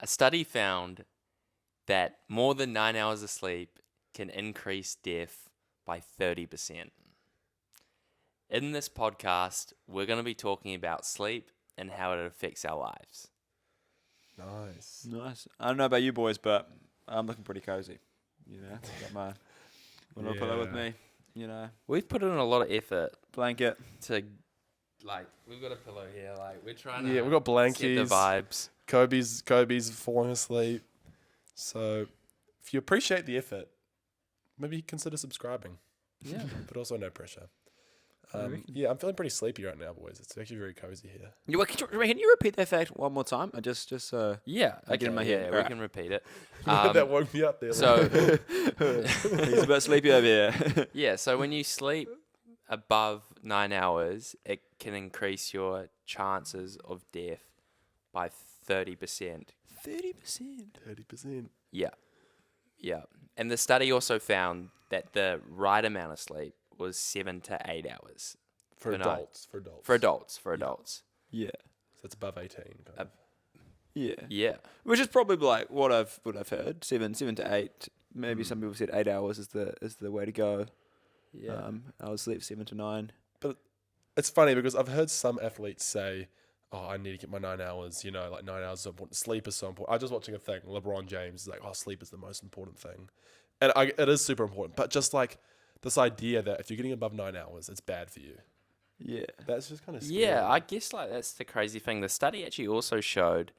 A study found that more than 9 hours of sleep can increase death by 30%. In this podcast, we're going to be talking about sleep and how it affects our lives. Nice. I don't know about you boys, but I'm looking pretty cozy. You know, got my little pillow with me. You know, We've put in a lot of effort blanket. to, like, we've got a pillow here. Like, we're trying to Yeah, we've got blankies. set the vibes. Kobe's falling asleep. So, if you appreciate the effort, maybe consider subscribing. Yeah. But also no pressure. I'm feeling pretty sleepy right now, boys. It's actually very cozy here. Can you repeat that fact one more time? Just Yeah. I get in my head. Yeah, we Right. can repeat it. That woke me up there. So, he's a bit sleepy over here. yeah, so when you sleep above 9 hours, it can increase your chances of death by 30%. 30%. 30%. Yeah. And the study also found that the right amount of sleep was 7 to 8 hours. For per night. adults. For adults. Yeah. So it's above 18. Kind of. Yeah. Yeah. Which is probably like what I've heard. 7 to 8. Maybe some people said 8 hours is the way to go. Yeah. I would sleep 7 to 9. But it's funny because I've heard some athletes say, "Oh, I need to get my 9 hours." You know, like 9 hours is so important. Sleep is so important. I was just watching a thing. LeBron James is like, "Oh, sleep is the most important thing," and it is super important. But just like this idea that if you're getting above 9 hours, it's bad for you. Yeah. That's just kind of scary. Yeah, I guess like that's the crazy thing. The study actually also showed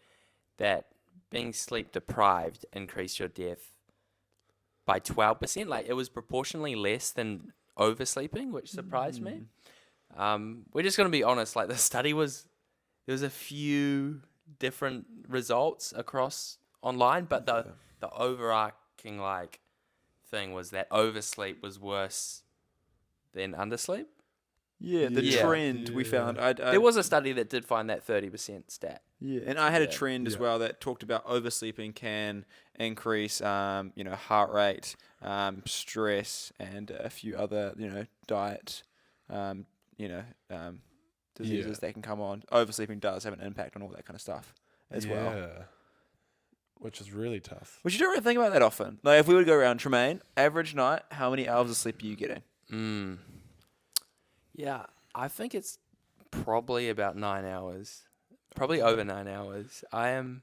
that being sleep deprived increased your death by 12%. Like it was proportionally less than oversleeping, which surprised me. We're just gonna be honest. Like the study there was a few different results across online, but the overarching like thing was that oversleep was worse than undersleep. Yeah, the Yeah. trend we found. There was a study that did find that 30% stat. Yeah, and I had a Yeah. trend as Yeah. well that talked about oversleeping can increase, heart rate, stress, and a few other, diet, diseases that can come on. Oversleeping does have an impact on all that kind of stuff as well. Yeah. Which is really tough. Which you don't really think about that often. Like if we were to go around, Tremaine, average night, how many hours of sleep are you getting? Yeah, I think it's probably about 9 hours. Probably over 9 hours. I'm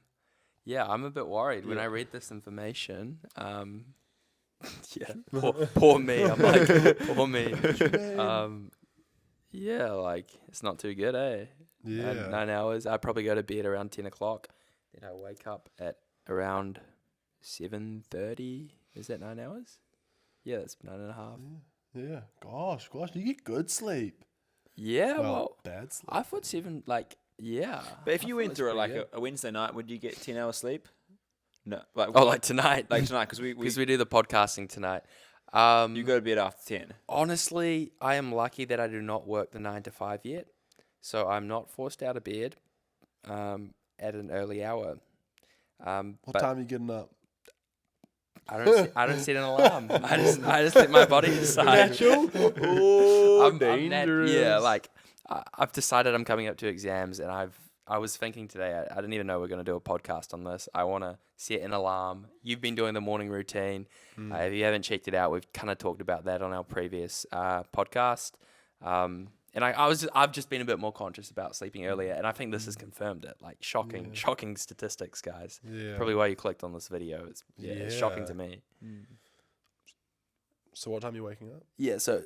a bit worried when I read this information. Poor me. I'm like, poor me. Like it's not too good, eh? Yeah. 9 hours. I probably go to bed around 10 o'clock. Then I wake up at around 7:30. Is that 9 hours? Yeah, that's 9.5. Yeah. Gosh, you get good sleep. Yeah, Well, bad sleep. I thought 7, like, yeah. But if I you thought went it was through it pretty like good. a Wednesday night, would you get 10 hours sleep? No. Like Tonight. Like tonight, because we Because we do the podcasting tonight. you go to bed after 10. Honestly, I am lucky that I do not work the 9 to 5 yet. So I'm not forced out of bed at an early hour. What time are you getting up? I don't set an alarm. I just let my body decide. Natural? I'm dangerous. I've decided I'm coming up to exams, and I was thinking today, I didn't even know we're going to do a podcast on this. I want to set an alarm. You've been doing the morning routine. If you haven't checked it out, we've kind of talked about that on our previous podcast. And I've just been a bit more conscious about sleeping earlier, and I think this has confirmed it. Like shocking statistics, guys. Yeah. Probably why you clicked on this video. It's shocking to me. So what time are you waking up? Yeah, so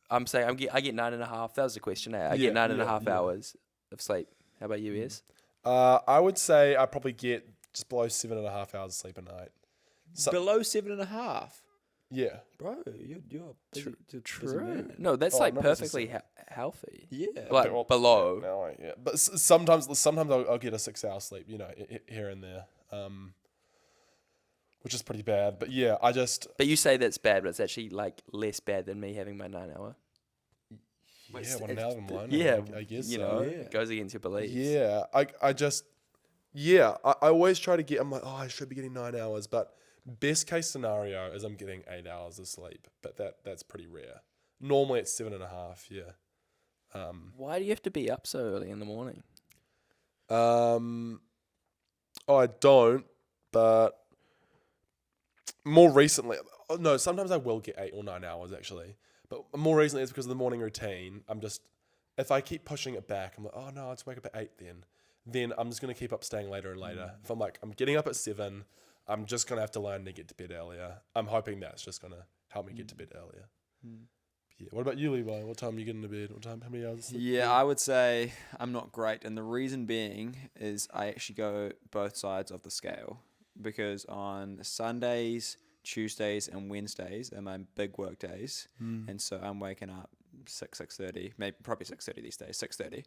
I'm saying I get 9.5. That was the question. I get 9.5 hours of sleep. How about you, Ez? I would say I probably get just below 7.5 hours of sleep a night. Below 7.5. Yeah. Bro, you're busy, busy True. man. No, that's Oh, like not perfectly healthy. Yeah. Like below. Yeah. But sometimes I'll get a 6 hour sleep, here and there, which is pretty bad. But yeah, But you say that's bad, but it's actually like less bad than me having my 9 hour. yeah, when now that I'm alone, Yeah, I guess you so. know, Yeah. it goes against your beliefs. Yeah, I always try to get. I'm like, oh, I should be getting 9 hours, but best case scenario is I'm getting 8 hours of sleep, but that's pretty rare. Normally it's 7.5. Yeah. Why do you have to be up so early in the morning? Oh, I don't, but more recently, no, sometimes I will get 8 or 9 hours actually. But more recently, it's because of the morning routine. If I keep pushing it back, I'm like, oh no, I'll just wake up at 8 then. Then I'm just going to keep up staying later and later. If I'm like, I'm getting up at 7, I'm just going to have to learn to get to bed earlier. I'm hoping that's just going to help me get to bed earlier. Yeah. What about you, Levi? What time are you getting to bed? How many hours of sleep? Yeah, I would say I'm not great. And the reason being is I actually go both sides of the scale. Because on Sundays, Tuesdays, and Wednesdays are my big work days. And so I'm waking up 6:30, maybe probably 6:30 these days, 6:30.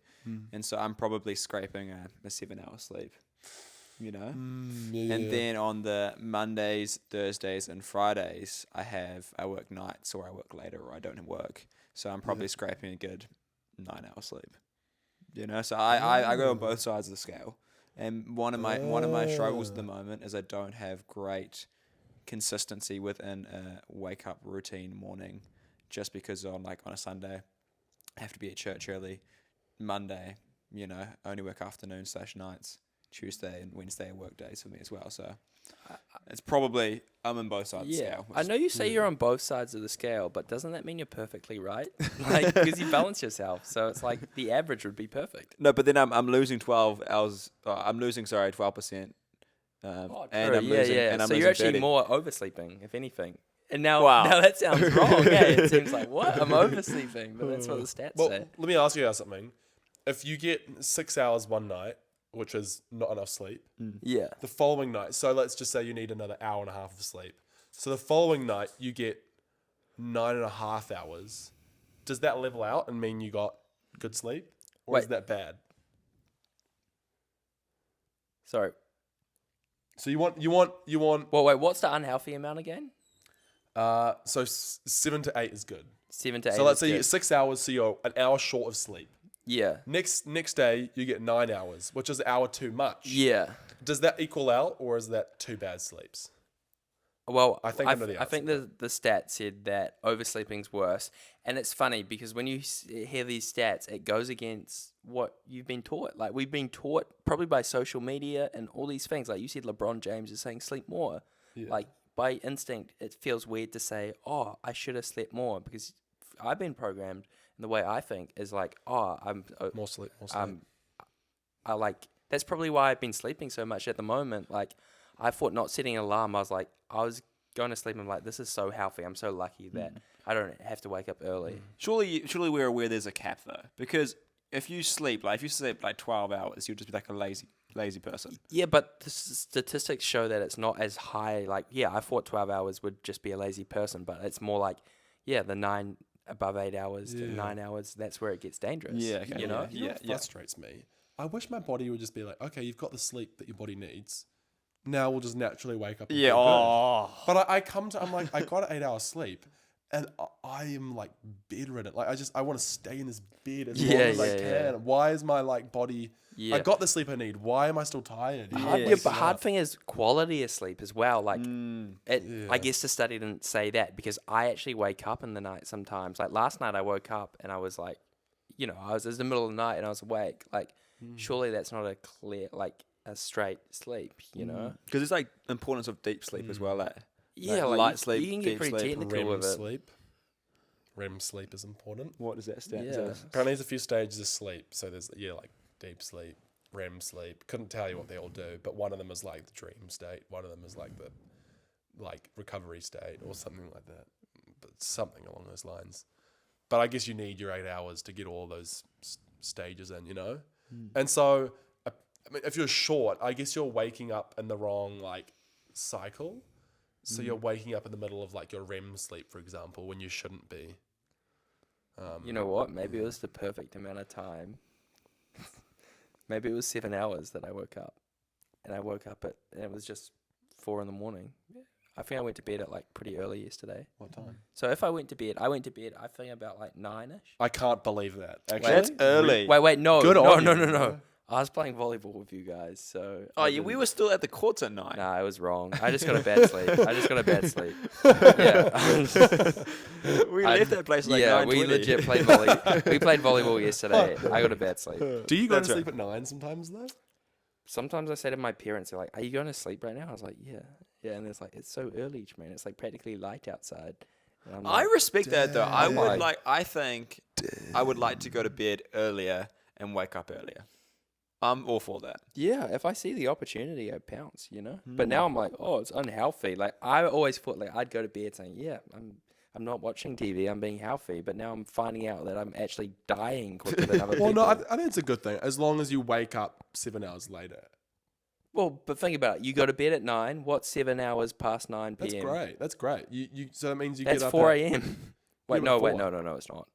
And so I'm probably scraping a 7-hour sleep, you know? And then on the Mondays, Thursdays, and Fridays, I work nights or I work later or I don't work. So I'm probably scraping a good 9-hour sleep, you know? So I go on both sides of the scale. And one of my struggles at the moment is I don't have great consistency within a wake up routine morning, just because on a Sunday I have to be at church early. Monday, only work afternoons / nights. Tuesday and Wednesday are work days for me as well. So it's probably I'm on both sides of the scale. I know you say you're on both sides of the scale, but doesn't that mean you're perfectly right? Like, because you balance yourself, so it's like the average would be perfect. No, but then I'm losing 12 hours. I'm losing 12%. And I'm losing. And I'm so losing you're actually 30. more oversleeping, if anything. And now that sounds wrong. It seems like what I'm oversleeping, but that's what the stats say. Let me ask you guys something. If you get 6 hours one night, which is not enough sleep, the following night, so let's just say you need another hour and a half of sleep. So the following night you get 9.5 hours. Does that level out and mean you got good sleep, or is that bad? Sorry. So you want. Well, wait. What's the unhealthy amount again? So 7 to 8 is good. 7 to 8. So let's say you get 6 hours, so you're an hour short of sleep. Yeah. Next day you get 9 hours, which is an hour too much. Yeah. Does that equal out, or is that two bad sleeps? Well, I think I think the stat said that oversleeping's worse, and it's funny because when you hear these stats, it goes against what you've been taught. Like we've been taught probably by social media and all these things. Like you said, LeBron James is saying sleep more. Yeah. Like by instinct, it feels weird to say, "Oh, I should have slept more," because I've been programmed. And the way I think is like, I'm more sleep. I like that's probably why I've been sleeping so much at the moment. Like I thought not setting an alarm. I was going to sleep. I'm like, this is so healthy. I'm so lucky that I don't have to wake up early. Surely we're aware there's a cap though, because if you sleep 12 hours, you'll just be like a lazy person. Yeah, but the statistics show that it's not as high. Like, I thought 12 hours would just be a lazy person, but it's more like, the 9 above 8 hours to 9 hours. That's where it gets dangerous. Yeah, okay. You know. What frustrates me? I wish my body would just be like, okay, you've got the sleep that your body needs. Now we'll just naturally wake up. And feel good. But I'm like, I got an 8 hour sleep, and I am like bedridden. Like I want to stay in this bed as long as I can. Yeah. Why is my body? Yeah. I got the sleep I need. Why am I still tired? But hard thing is quality of sleep as well. Like I guess the study didn't say that because I actually wake up in the night sometimes. Like last night I woke up and I was like, it was the middle of the night and I was awake. Like surely that's not a clear, like a straight sleep, you know? Because it's like importance of deep sleep as well. Yeah, like light sleep, you can get pretty technical with it. REM sleep is important. What does that stand for? Apparently there's a few stages of sleep. So there's like deep sleep, REM sleep. Couldn't tell you what they all do, but one of them is like the dream state. One of them is like the recovery state or something like that. But something along those lines. But I guess you need your 8 hours to get all those stages in, you know? And so, I mean, if you're short, I guess you're waking up in the wrong cycle. So you're waking up in the middle of your REM sleep, for example, when you shouldn't be. You know what? Maybe it was the perfect amount of time. Maybe it was 7 hours that I woke up. And I woke up and it was just 4 a.m. Yeah. I think I went to bed at pretty early yesterday. What time? So if I went to bed, I think about 9ish. I can't believe that. Actually, that's early. Wait, no. Good on you. No. I was playing volleyball with you guys, so... we were still at the courts at 9. Nah, I was wrong. I just got a bad sleep. Yeah. We left that place 9:20. Yeah, we legit played volleyball. We played volleyball yesterday. I got a bad sleep. Do you go to sleep at 9 sometimes, though? sometimes I say to my parents, they're like, "Are you going to sleep right now?" I was like, "Yeah, yeah," and it's like it's so early, man. It's like practically light outside. And I'm I like, respect that though. I I'm would like- like. I think I would like to go to bed earlier and wake up earlier. I'm all for that. yeah, if I see the opportunity, I pounce, you know. But now I'm like, oh, it's unhealthy. Like I always thought, like I'd go to bed saying, yeah, I'm not watching TV, I'm being healthy. But now I'm finding out that I'm actually dying quicker than other Well, people. no, I think it's a good thing as long as you wake up 7 hours later. Well, but think about it. You go to bed at 9. What's 7 hours past 9 p.m.? That's great. That's great. You so that means you That's get up 4 at, a.m. Yeah, Wait, but no, 4. it's not.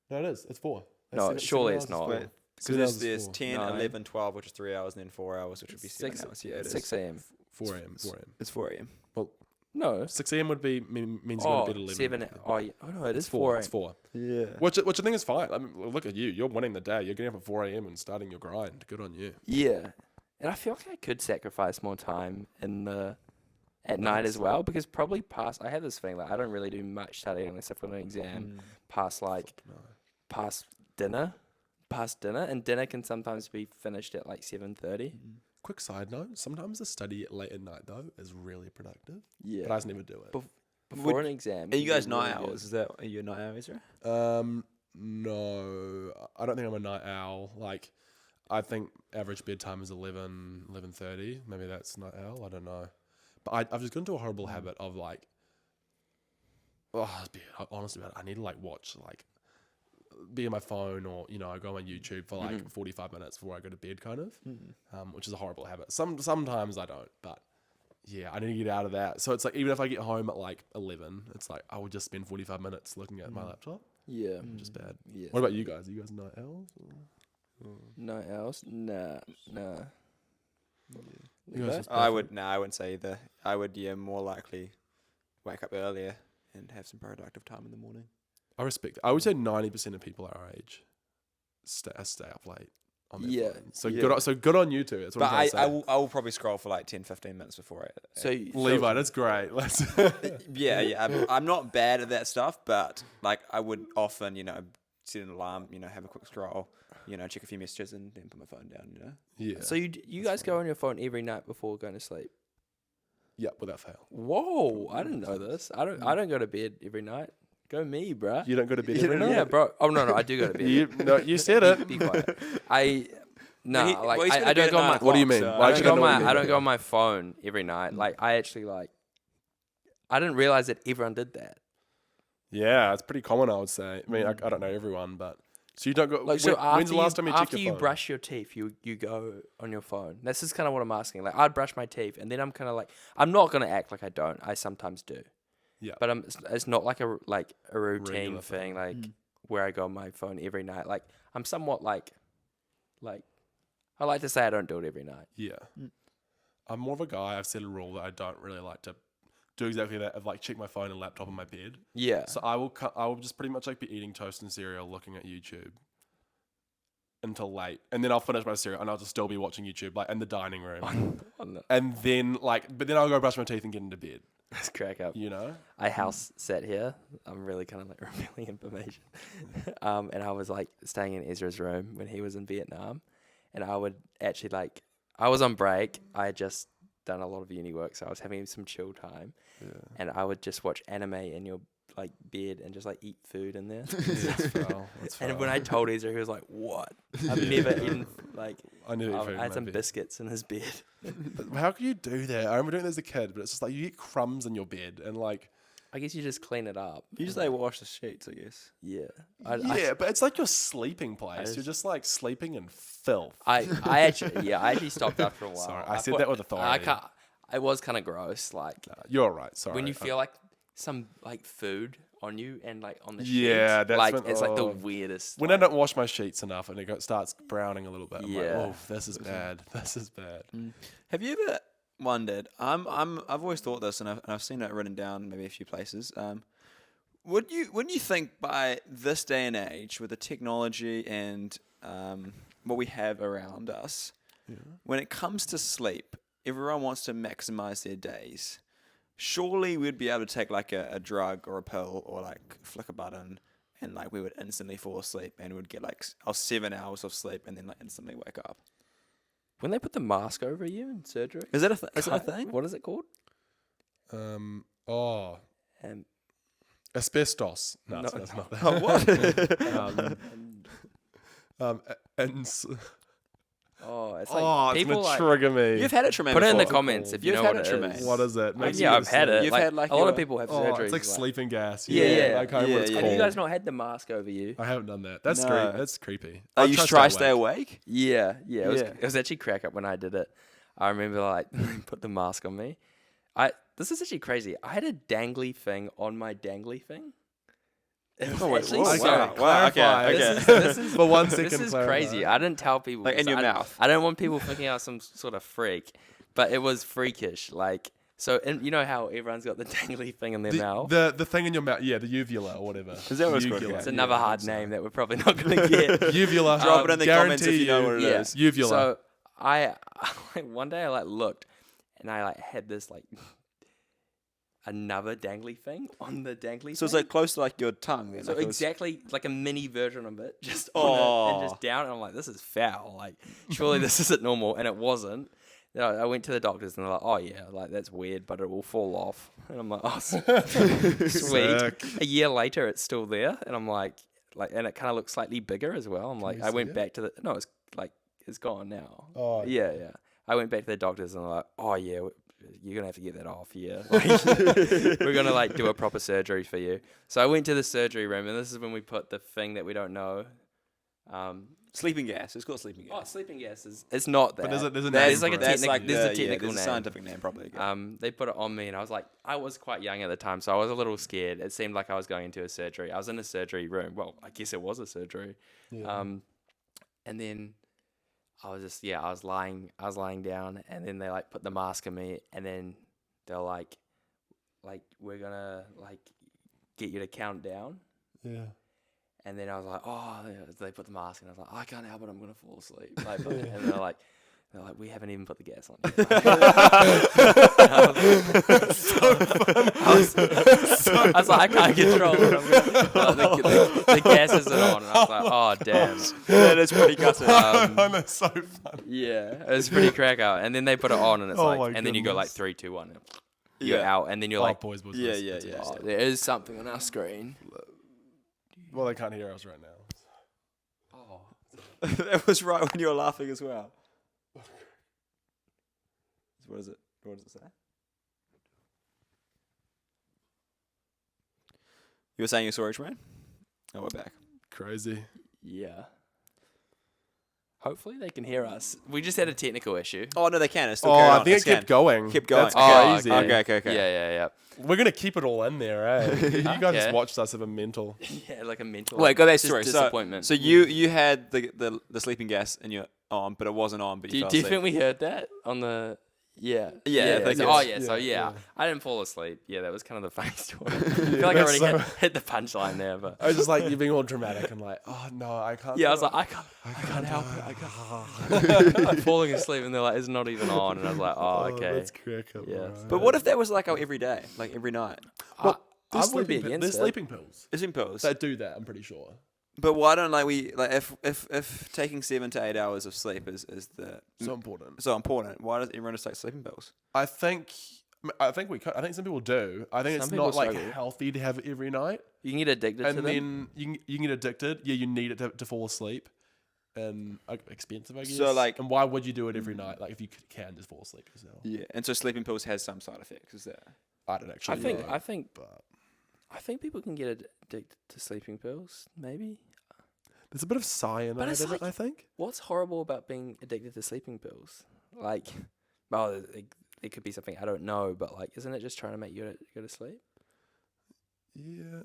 No, it is. It's 4. No, Seven- surely 7 it's hours is not. 4. Wait, 7 Because hours there's is 4. 10, 9. 11, 12, which is 3 hours, and then 4 hours, which would be 7 6 hours. Yeah, it is. 6 a.m. 4 a.m. 4 a.m. It's 4 a.m. Well, No. 6 a.m. would be means you go Oh, to bed 11. 7. Oh, yeah. Oh, no, it is It's 4 It's a.m. 4. Yeah. Which I think is fine. I mean, look at you. You're winning the day. You're getting up at 4 a.m. and starting your grind. Good on you. Yeah. And I feel like I could sacrifice more time at night as well, because probably I have this thing, like I don't really do much studying unless I've got an exam past dinner, and dinner can sometimes be finished at like 7:30. Quick side note: sometimes the study late at night though is really productive. Yeah. But I just never do it. Before an exam. Are you can guys be night really good. owls? Are you a night owl, Ezra? No, I don't think I'm a night owl. Like, I think average bedtime is 11:30. Maybe that's night owl. I don't know. But I've just got into a horrible habit of like, honest about it, I need to like watch like, be on my phone or I go on YouTube for like 45 minutes before I go to bed, kind of, which is a horrible habit. Sometimes I don't, but yeah, I need to get out of that. So it's like even if I get home at like 11, it's like I would just spend 45 minutes looking at my laptop, Yeah. which is bad. Yeah. What about you guys? Are you guys night owls? Night owls? Nah. You guys just I wouldn't say either. I would, more likely wake up earlier and have some productive time in the morning. I respect it. I would say 90% of people our age stay up late on their Yeah, phone. So yeah. good on you two. That's what But I'm trying to say. I will probably scroll for like 10, 15 minutes before it. So Levi, that's great. Let's Yeah. I'm not bad at that stuff, but like I would often, set an alarm, have a quick scroll, check a few messages and then put my phone down, Yeah. So you guys go on your phone every night before going to sleep? Yeah, without fail. Whoa, I didn't know this. I don't go to bed every night. Go me, bruh. You don't go to bed every night? Yeah, bro. Oh no, I do go to bed. You said it. Be quiet. I don't go on my. What do you mean? So Why I should don't I know go on what you my. mean? I don't go on my phone every night. Like I actually like. I didn't realize that everyone did that. Yeah, it's pretty common, I would say. I mean, I don't know everyone, but so you don't go. Like so when's the last time you checked after your you phone? brush your teeth, you go on your phone. This is kind of what I'm asking. Like I'd brush my teeth, and then I'm kind of like I'm not gonna act like I don't. I sometimes do. Yeah. But it's not like a routine Regular thing, thing. like where I go on my phone every night. Like I'm somewhat like I like to say I don't do it every night. Yeah. I'm more of a guy. I've set a rule that I don't really like to do exactly that. Of like check my phone and laptop on my bed. Yeah. So I will just pretty much like be eating toast and cereal, looking at YouTube until late, and then I'll finish my cereal and I'll just still be watching YouTube like in the dining room, and then but then I'll go brush my teeth and get into bed. Let's crack up. I house sat here. I'm really kind of like revealing information. And I was like staying in Ezra's room when he was in Vietnam, and I would actually I was on break. I had just done a lot of uni work, so I was having some chill time, and I would just watch anime in your bed and just eat food in there. That's foul. And when I told Ezra, he was like, "What? I've never eaten I never eat food. I had some biscuits in his bed." But how can you do that? I remember doing that as a kid, but it's just like you get crumbs in your bed and I guess you just clean it up. You just wash the sheets, I guess. Yeah. but it's like your sleeping place. You're just like sleeping in filth. I actually stopped after a while. Sorry, I said that with authority. It was kind of gross. You're right. Sorry. When you feel some food on you and on the Yeah, sheets, that's when- it's the weirdest. when I don't wash my sheets enough and it starts browning a little bit, I'm like, Yeah. oh, this is bad. This is bad. Have you ever wondered? I've always thought this, and I've seen it written down maybe a few places. Wouldn't you think by this day and age, with the technology and what we have around us, when it comes to sleep, everyone wants to maximize their days. Surely we'd be able to take a drug or a pill or flick a button and we would instantly fall asleep and we'd get 7 hours of sleep and then instantly wake up. when they put the mask over you in surgery. Is that a thing? What is it called? Oh, Um, asbestos. No, No, that's not Oh, that. what? And it's like oh, it's people gonna like trigger me. You've had it, Tremaine. put it in the before. comments if you You've know had what it, it Tremaine. is. What is it? Makes you Yeah, go I've to had sleep. it. You've Like, had, like, a lot of your- people have Oh, surgeries. it's like sleeping gas. Yeah. Like I know what it's Yeah, Have you called. guys not had the mask over you? I haven't done that. That's No. That's creepy. Oh, I'll you try try stay awake? Yeah. It was, Yeah. it was actually crack up when I did it. I remember like put the mask on me. This is actually crazy. I had a dangly thing on my dangly thing. It was actually whoa, so wow. Wow, okay, Clarify. okay. This is For 1 this second, is clarify. crazy. I didn't tell people Like in because your I- mouth? I don't want people thinking I was some sort of freak, but it was freakish. Like so, and you know how everyone's got the dangly thing in their mouth. The thing in your mouth, yeah, the uvula or whatever. Is that what it's called? Uvula, It's yeah, another I hard think so. name that we're probably not going to get. Uvula. Drop it in the comments if you know what it Yeah. is. Uvula. So I like one day I like looked, and I like had this like another dangly thing on the dangly. So it's thing. like close to like your tongue. Then, So like it was- exactly like a mini version of it, just on it and Oh. just down. And I'm like, this is foul. Like, surely this isn't normal, and it wasn't. Then I went to the doctors, and they're like, oh yeah, like that's weird, but it will fall off. And I'm like, oh, sweet. Sick. A year later, it's still there, and I'm like, and it kind of looks slightly bigger as well. I'm like, we I see went it? back to the no, it's like it's gone now. Oh, Yeah. I went back to the doctors, and they're like, oh yeah, you're gonna have to get that off. Yeah, we're gonna like do a proper surgery for you. So I went to the surgery room, and this is when we put the thing that we don't know. sleeping gas. It's called sleeping gas. Sleeping gas is. It's not that. But there's a There's name like for a it. That's technical. like There's a the- technical there's a name. scientific name probably. They put it on me, and I was quite young at the time, so I was a little scared. It seemed like I was going into a surgery. I was in a surgery room. Well, I guess it was a surgery. Yeah. And then I was lying down, and then they like put the mask on me, and then they're like we're gonna like get you to count down. Yeah. And then I was like, oh, they put the mask, and I was like, I can't help it, I'm gonna fall asleep. Like, and they're like, we haven't even put the gas on yet. I was like, I can't control it. The gas isn't on. And I was like, oh, damn. That is pretty gutted. That's so funny. Yeah, it was pretty crack out. And then they put it on, and it's Oh like, my and then you go like goodness. 3, 2, 1. And you're Yeah. out, and then you're Oh, like, boys. Yeah, That's yeah. interesting. oh, there is something on our screen. Well, they can't hear us right now. Oh. That was right when you were laughing as well. What is it? What does it say? You were saying your storage, man? Oh, we're back. Crazy. Yeah. Hopefully they can hear us. We just had a technical issue. Oh no, they can. It's still Oh, carried I on. think It's it kept can. going. Keep going. That's Okay. crazy. Okay. Yeah. We're gonna keep it all in there, eh? You guys Okay. just watched us have a mental. Yeah, like a mental. Wait, go back to just story. disappointment. So you had the sleeping gas in your arm, but it wasn't on. But do you you, fell do you asleep. think we heard that on the? Yeah. Yeah, I think So, it's- So yeah. I didn't fall asleep. Yeah, that was kind of the funny story. I feel like I already hit the punchline there, but I was just like you being all dramatic and like, oh no, I can't. yeah, I do was it. like, I can't help it. I can't. I'm falling asleep, and they're like, it's not even on, and I was like, oh, okay. That's crack up, Yeah. right. But what if that was like every day, like every night? Well, I there's would be sleeping pi- against There's it. sleeping pills It's in pills. that do that. I'm pretty sure. But why don't we if taking 7 to 8 hours of sleep is So important. so important? Why does everyone just take sleeping pills? I think we could. I think some people do. I think Some it's people not like struggle. healthy to have it every night, You can get addicted to and them. then you can get addicted. Yeah, you need it to fall asleep, and expensive, I guess. So, like- and why would you do it every night? Like if you can just fall asleep yourself. Yeah, and so sleeping pills has some side effects. Is that? I don't actually. know, but I think people can get addicted to sleeping pills. Maybe. there's a bit of cyanide it's in like- it. I think. What's horrible about being addicted to sleeping pills? Like, well, it could be something I don't know, but like, isn't it just trying to make you go to sleep? Yeah.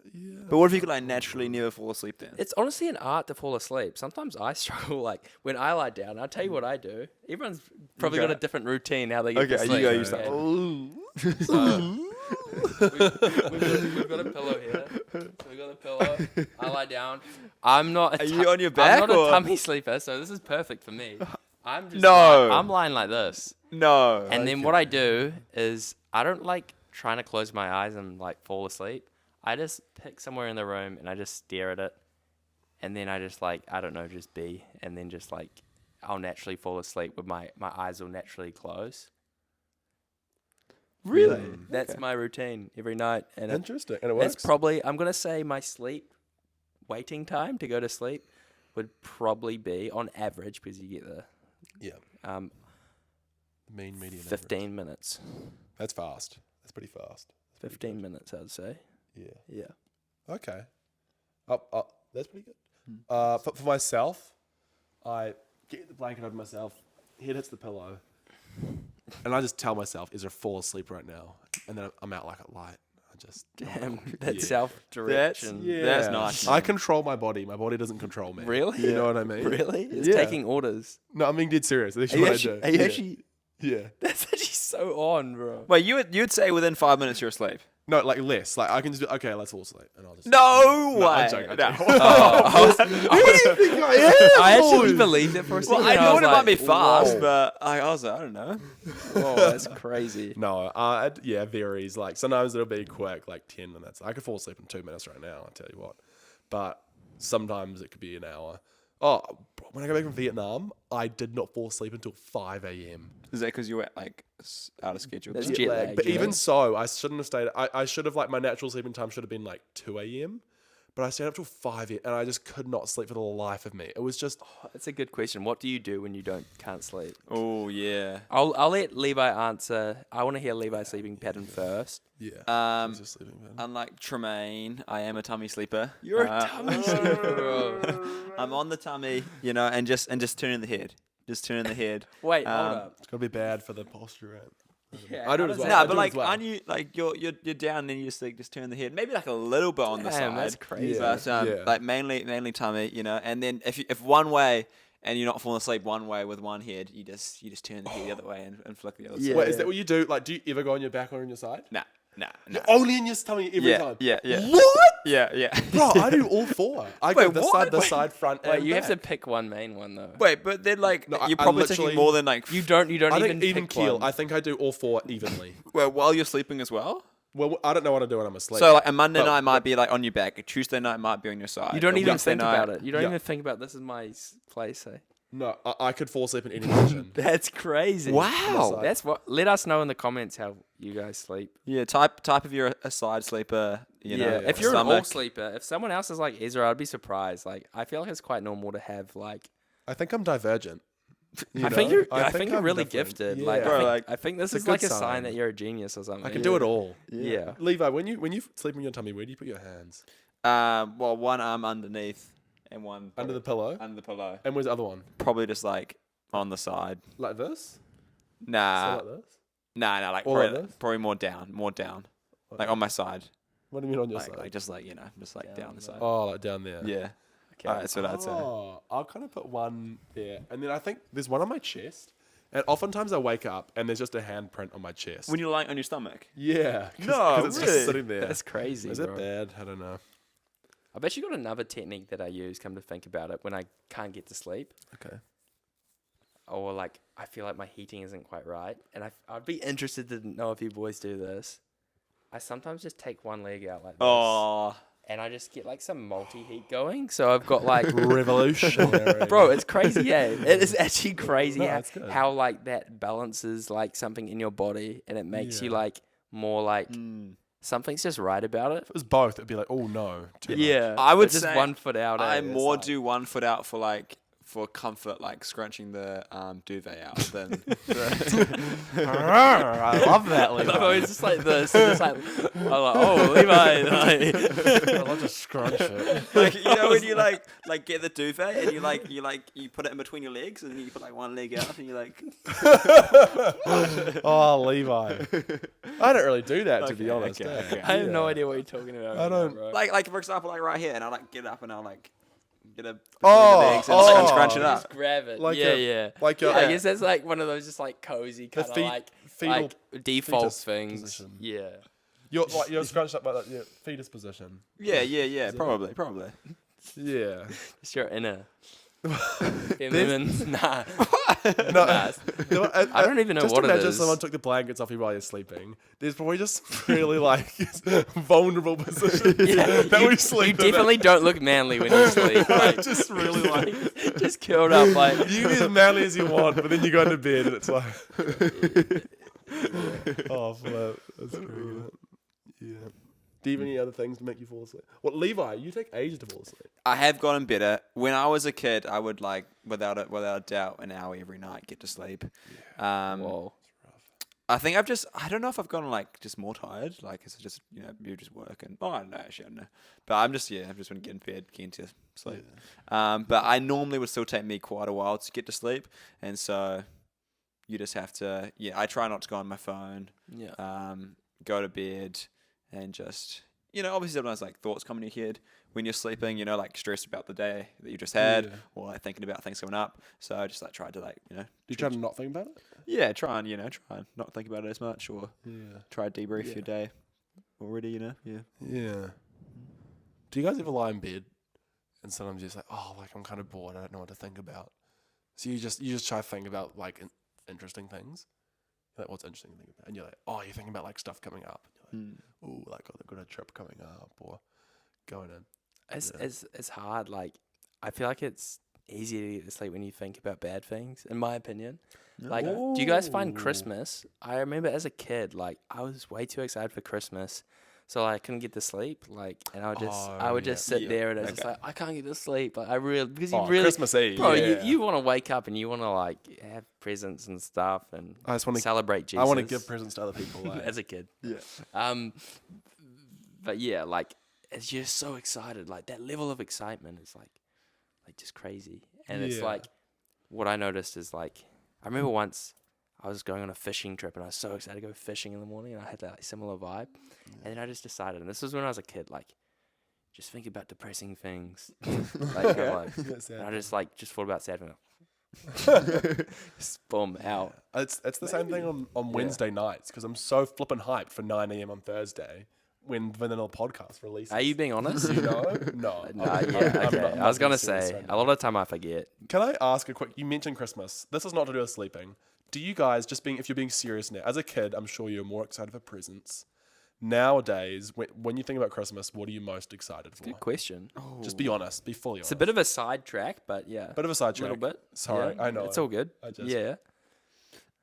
But what if you could like naturally never fall asleep then? It's honestly an art to fall asleep. Sometimes I struggle. Like when I lie down, I'll tell you what I do. Everyone's probably got a different routine how they get to Okay, sleep. you go. You okay? start. We've got a pillow here. So we've got a pillow. I lie down. I'm not. Are you on your back I'm not or- a tummy sleeper, so this is perfect for me. I'm just. No. I'm lying like this, No. and then what I do is I don't like trying to close my eyes and like fall asleep. I just pick somewhere in the room and I just stare at it, and then I just like I don't know, just be, and then just like I'll naturally fall asleep with my eyes will naturally close. Really? That's my routine every night, and Interesting. And it works. it's probably, I'm gonna say my sleep waiting time to go to sleep would probably be on average, because you get the yeah. Mean median. 15 minutes. That's fast. That's pretty fast. 15 minutes, I'd say. Yeah. Yeah. Okay. That's pretty good. For myself, I get the blanket over myself, head hits the pillow, and I just tell myself, "Is there fall asleep right now?" And then I'm out like a light. I just Damn, that Yeah. self-direction. That's nice, man. I control my body. My body doesn't control me. Really? You know what I mean? Really? It's Yeah. taking orders. No, I'm being dead serious. That's Are you what actually, I do. are you Yeah. actually, Yeah. that's actually so on, bro. Wait, you'd say within 5 minutes you're asleep? No, like less. Like I can just be, okay, let's fall asleep, and I'll just. No way. I'm joking. No. I actually believed it for a second. Well, I and thought was it might like, be fast, whoa. but I was like, I don't know. Whoa, that's crazy. No, yeah, it varies. Like sometimes it'll be quick, like 10 minutes. I could fall asleep in 2 minutes right now. I tell you what, but sometimes it could be an hour. Oh, when I go back from Vietnam, I did not fall asleep until 5 a.m. Is that because you were like out of schedule? That's then? jet lag, But you know? even so, I shouldn't have stayed. I should have, like, my natural sleeping time should have been like 2 a.m. But I stayed up till 5 a.m. and I just could not sleep for the life of me. It was just, That's a good question. What do you do when you can't sleep? Oh yeah. I'll let Levi answer. I want to hear Levi's sleeping pattern first. yeah. I Um, was just sleeping, man. Unlike Tremaine, I am a tummy sleeper. You're a tummy sleeper, bro. I'm on the tummy, and just turning the head, just turning the head. Wait, hold Um, up. It's gonna be bad for the posture, right? Yeah, I do how it as does well. that- I No, do but as like, well. aren't you like you're down and you just turn the head, maybe like a little bit on the Damn, side. that's crazy. Yeah. But like mainly tummy, and then if one way and you're not falling asleep one way with one head, you just turn the head the other way and flick the other Yeah. side. Wait, is that what you do? Like, do you ever go on your back or on your side? Nah. You're only in your tummy every Yeah, time. yeah. What? Yeah. Bro, I do all four. I go Wait, this what? side, this Wait. side, front, Wait, and you have to back. pick one main one though. Wait, but then like No, you're I probably literally- taking more than like You don't I even think even pick keel. one. I think I do all four evenly. well, while you're sleeping as well. Well, I don't know what I do when I'm asleep. So like a Monday But- night might be like on your back, a Tuesday night might be on your side. You don't a even Wednesday think night- about it. You don't Yeah. even think about this is my place. Eh? No, I could fall asleep in any position. That's crazy. Wow. Side. That's what. Let us know in the comments how you guys sleep. Yeah, type if you're a side sleeper. You know, if you're an all stomach. sleeper, if someone else is like Ezra, I'd be surprised. Like, I feel like it's quite normal to have like. I think I'm divergent. I think you're. I think think you're I'm really different. gifted. Yeah. Like, Bro, like, I think this it's is a like good a sign sign. that you're a genius or something. I can do it all. Yeah. Levi, when you sleep in your tummy, where do you put your hands? Well, one arm underneath and one Under the pillow. under the pillow. And where's the other one? Probably just like on the side. Like this? Nah, So like this? nah, like Or probably, like this? probably more down, like on my side, What do you mean on your like side? just like down the side. Oh, like down there. Yeah, Okay. that's what I'd say. Oh, I'll kind of put one there, and then I think there's one on my chest. And oftentimes I wake up and there's just a handprint on my chest. When you're lying on your stomach. Yeah, No, it's really? just sitting there. That's crazy. Is bro. it bad? I don't know. I bet you got another technique that I use. Come to think about it, when I can't get to sleep, Okay. or like I feel like my heating isn't quite right, and I'd be interested to know if you boys do this. I sometimes just take one leg out like this, Oh, and I just get like some multi-heat going. So I've got like, Revolutionary. bro, it's crazy. Yeah, it is actually crazy No, how, it's good. how like that balances like something in your body, and it makes you Yeah. like more like Mm. something's just right about it. If it was both, it'd be like, oh no. Too much. Yeah, I would but just say 1 foot out. I It's more like- do 1 foot out for comfort, like scrunching the duvet out than. I love that, Levi. No, it's just like this. It's just like, I'm like, oh, Levi. Like, I love to scrunch it. Like when you like get the duvet and you put it in between your legs and you put like one leg out and you like. Oh, Levi. I don't really do that, to be honest. okay, eh? okay. I have no Yeah. idea what you're talking about. I don't- Bro. Like for example, like right here, and I like get up and I'll like get a between Oh, the legs and oh. scrunch it You up. just grab it. Like yeah, a- yeah. like Yeah, a- I guess that's like one of those just like cozy The kind of fetal like default fetus things. position. Yeah. You're scrunched up by that fetus position. Yeah, probably. Yeah. It's your inner. Yeah, nah. No, Nah. I don't even know just what it imagine is. someone took the blankets off you while you're sleeping. There's probably just really like vulnerable positions that we You sleep in. definitely don't look manly when you sleep. Like, Just really like just curled up. Like, you can be as manly as you want, but then you go into bed and it's like, oh, flip. That's crazy. Yeah. Do you have any other things to make you fall asleep? Well, Levi, you take ages to fall asleep. I have gotten better. When I was a kid, I would like without a doubt an hour every night get to sleep. whoa. I think I don't know if I've gotten like just more tired. Like it's just you just work and I don't know actually I don't know. But I'm just when I get in bed, getting to sleep. But I normally would still take me quite a while to get to sleep, and so you just have to I try not to go on my phone. Yeah. Go to bed and just obviously sometimes like thoughts come in your head when you're sleeping. Like stressed about the day that you just had, or like thinking about things coming up. So I just like tried to Do you try to not think about it? Yeah, try and not think about it as much, or try to debrief your day already. Yeah. Do you guys ever lie in bed and sometimes you're just like, oh, like I'm kind of bored, I don't know what to think about. So you just try to think about like interesting things. Like what's interesting to think about, and you're like, oh, you're thinking about like stuff coming up. And you're like, oh, like I've got a trip coming up, or going in. It's hard. Like, I feel like it's easier to get to sleep when you think about bad things, in my opinion. Like, do you guys find Christmas? I remember as a kid, like, I was way too excited for Christmas, so I couldn't get to sleep. Like, and I would just sit there and I was just like, I can't get to sleep. Like, because you really Christmas Eve, bro, you want to wake up and you want to like have presents and stuff and I just want to celebrate Jesus. I want to give presents to other people. Like. as a kid. Yeah. But yeah, like it's just so excited. Like that level of excitement is like just crazy. And it's like what I noticed is like I remember once I was going on a fishing trip and I was so excited to go fishing in the morning and I had that like, similar vibe. And then I just decided, and this was when I was a kid, like just think about depressing things. like, and I just thought about sad things. Boom, out. It's the same thing on Wednesday nights because I'm so flipping hyped for 9 a.m. on Thursday when Vanilla Podcast releases. Are you being honest? No. Okay. I was gonna say right a lot of the time I forget. Can I ask a quick? You mentioned Christmas. This is not to do with sleeping. Do you guys if you're being serious now? As a kid, I'm sure you're more excited for presents. Nowadays, when you think about Christmas, what are you most excited for? Good question. Just be honest. Be fully honest. It's a bit of a sidetrack, but yeah. Bit of a sidetrack. A little bit. Sorry, Yeah. I know. It's all good. Yeah.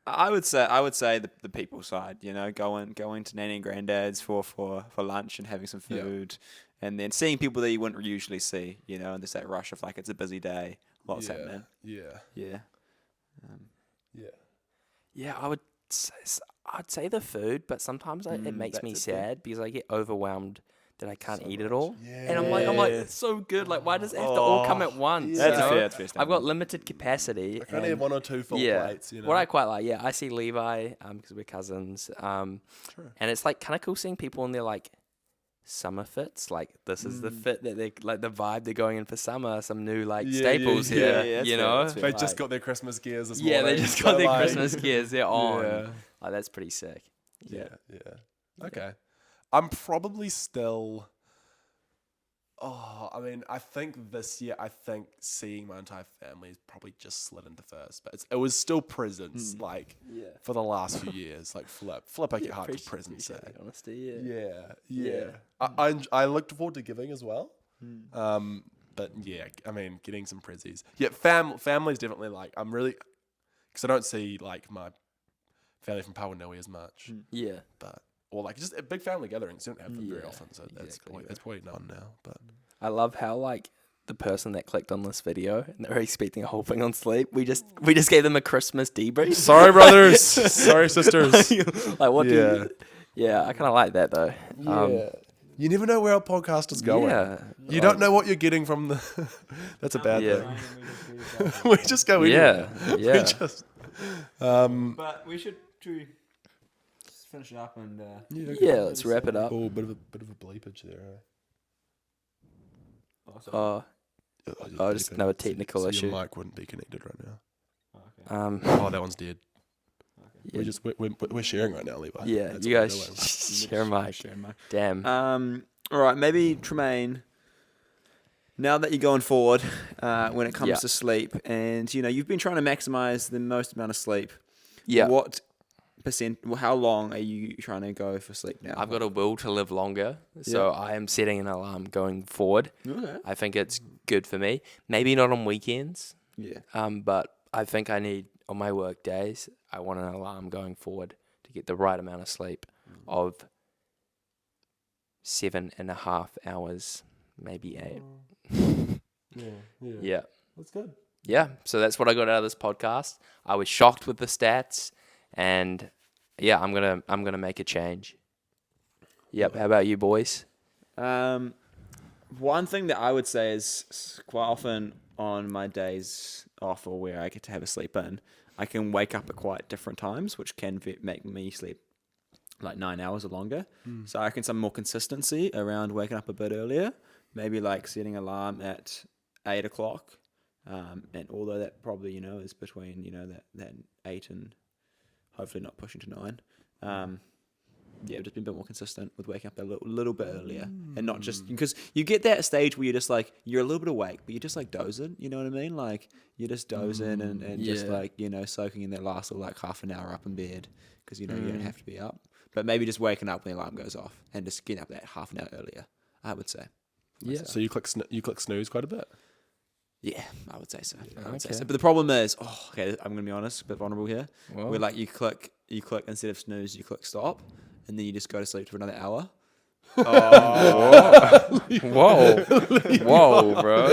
I would say the people side, going to nanny and granddad's for lunch and having some food, and then seeing people that you wouldn't usually see, and there's that rush of like it's a busy day, lots happening. Yeah. Yeah, I'd say the food, but sometimes it makes me sad because I get overwhelmed that I can't eat it all. Yeah. And I'm like, it's so good. Like, why does it have to all come at once? That's you know? a fair I've got limited capacity. I can only have one or two full plates. What I quite like, I see Levi because we're cousins. And it's like kind of cool seeing people in their like summer fits. Like this is the fit that they like the vibe they're going in for summer. Some new like staples here. They just got their Christmas gears this morning. Yeah, they just got their Christmas gears. They're on. Yeah. Like that's pretty sick. Yeah. Okay. I'm probably still. I think this year, seeing my entire family has probably just slid into first, but it was still presents, for the last few years. Like, flip, I get hard to presents. Honesty, Yeah. I looked forward to giving as well. But yeah, getting some prezzies. Yeah, family's definitely I'm really, because I don't see my family from Pawanui as much. Yeah. But. Or just big family gatherings. You don't have them very often, so that's probably known now. But I love how the person that clicked on this video and they were expecting a whole thing on sleep. We just gave them a Christmas debrief. Sorry, brothers. Sorry, sisters. What? Yeah, I kind of like that though. Yeah. You never know where our podcast is going. Yeah. You don't know what you're getting from the. That's a bad thing. We just go in. Yeah. We just. But we should finish it up and let's wrap it up. Oh, bit of a bleepage there. Just another technical issue. Your mic wouldn't be connected right now. Okay. That one's dead. Yeah. We're sharing right now, Levi. Yeah, That's you guys share a mic. Damn. All right, maybe Tremaine. Now that you're going forward, when it comes Yeah. to sleep, and you've been trying to maximize the most amount of sleep. Yeah. What percent? How long are you trying to go for sleep now? I've got a will to live longer, so I am setting an alarm going forward. Okay. I think it's good for me. Maybe not on weekends, Yeah. but I think I need, on my work days, I want an alarm going forward to get the right amount of sleep of 7.5 hours, maybe 8. Yeah. That's good. Yeah, so that's what I got out of this podcast. I was shocked with the stats, and yeah, I'm gonna make a change. Yep. How about you, boys? One thing that I would say is quite often on my days off or where I get to have a sleep in, I can wake up at quite different times, which can make me sleep like 9 hours or longer. So I reckon some more consistency around waking up a bit earlier, maybe like setting alarm at 8 o'clock. And although that probably, is between, that 8 and hopefully not pushing to 9. Yeah, just been a bit more consistent with waking up a little bit earlier, and not just because you get that stage where you're just like you're a little bit awake, but you're just like dozing. You know what I mean? Like you're just dozing and just like soaking in that last little like half an hour up in bed because you don't have to be up. But maybe just waking up when the alarm goes off and just getting up that half an hour earlier. I would say. Yeah. So you click snooze quite a bit. Yeah, I would say so. I would say okay. so. But the problem is, I'm gonna be honest, a bit vulnerable here. Well. Where like you click instead of snooze, you click stop, and then you just go to sleep for another hour. Whoa, bro!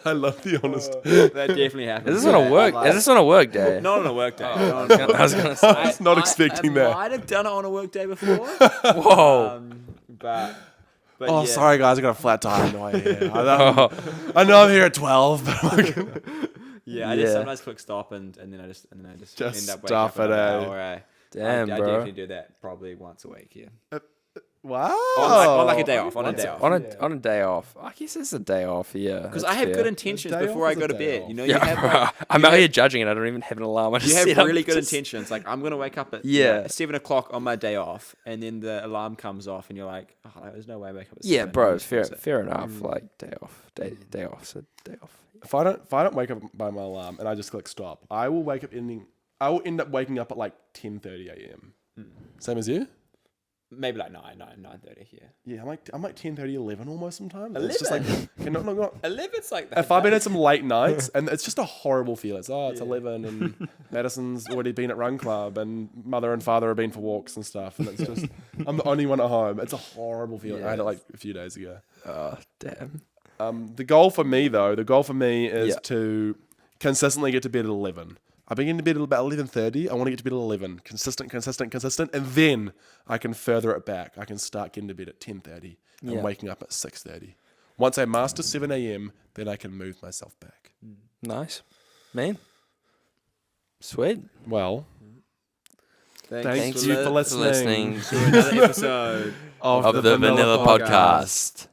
I love the honest. That definitely happens. Is this on a work? Is this on a work day? Not on a work day. I was gonna say. I was not expecting that. I might have done it on a work day before. Whoa! But Oh, yeah. sorry guys, I got a flat tire. No idea. I know I'm here at 12, but I'm like, Yeah, I just sometimes click stop and then I just end up waking stuff up it, an eh? hour. Damn, I bro. definitely do that probably once a week. Yeah. wow. On like a day off. On a day off. On a day off. I guess it's a day off. Yeah. Because I have good intentions A day before off I is go a to day bed. off. You know, Yeah, you have bro. like, I'm out here judging it. I don't even have an alarm. I you just have set up really good just- intentions. Like I'm gonna wake up at 7 o'clock on my day off, and then the alarm comes off, and you're like, oh, no, there's no way I wake up at 7. Yeah, bro. And you just Fair enough. Like day off. Day off. So day off. If I don't wake up by my alarm and I just click stop, I will end up waking up at like 10:30 a.m. Same as you? maybe like 9:30 here. Yeah, I'm like 10:30, 11 almost sometimes. It's just like, 11? okay, not. 11's like that. If I've been at some late nights, and it's just a horrible feeling. It's 11, and Madison's already been at run club, and mother and father have been for walks and stuff, and it's just, I'm the only one at home. It's a horrible feeling. I had it like a few days ago. Oh damn. The goal for me is to consistently get to bed at 11. I've been getting to bed at about 11:30. I want to get to bed at 11. Consistent. And then I can further it back. I can start getting to bed at 10:30 and waking up at 6:30. Once I master 7 a.m., then I can move myself back. Nice, man. Sweet. Well, Thanks thank you for listening to another episode of Of the Vanilla Podcast.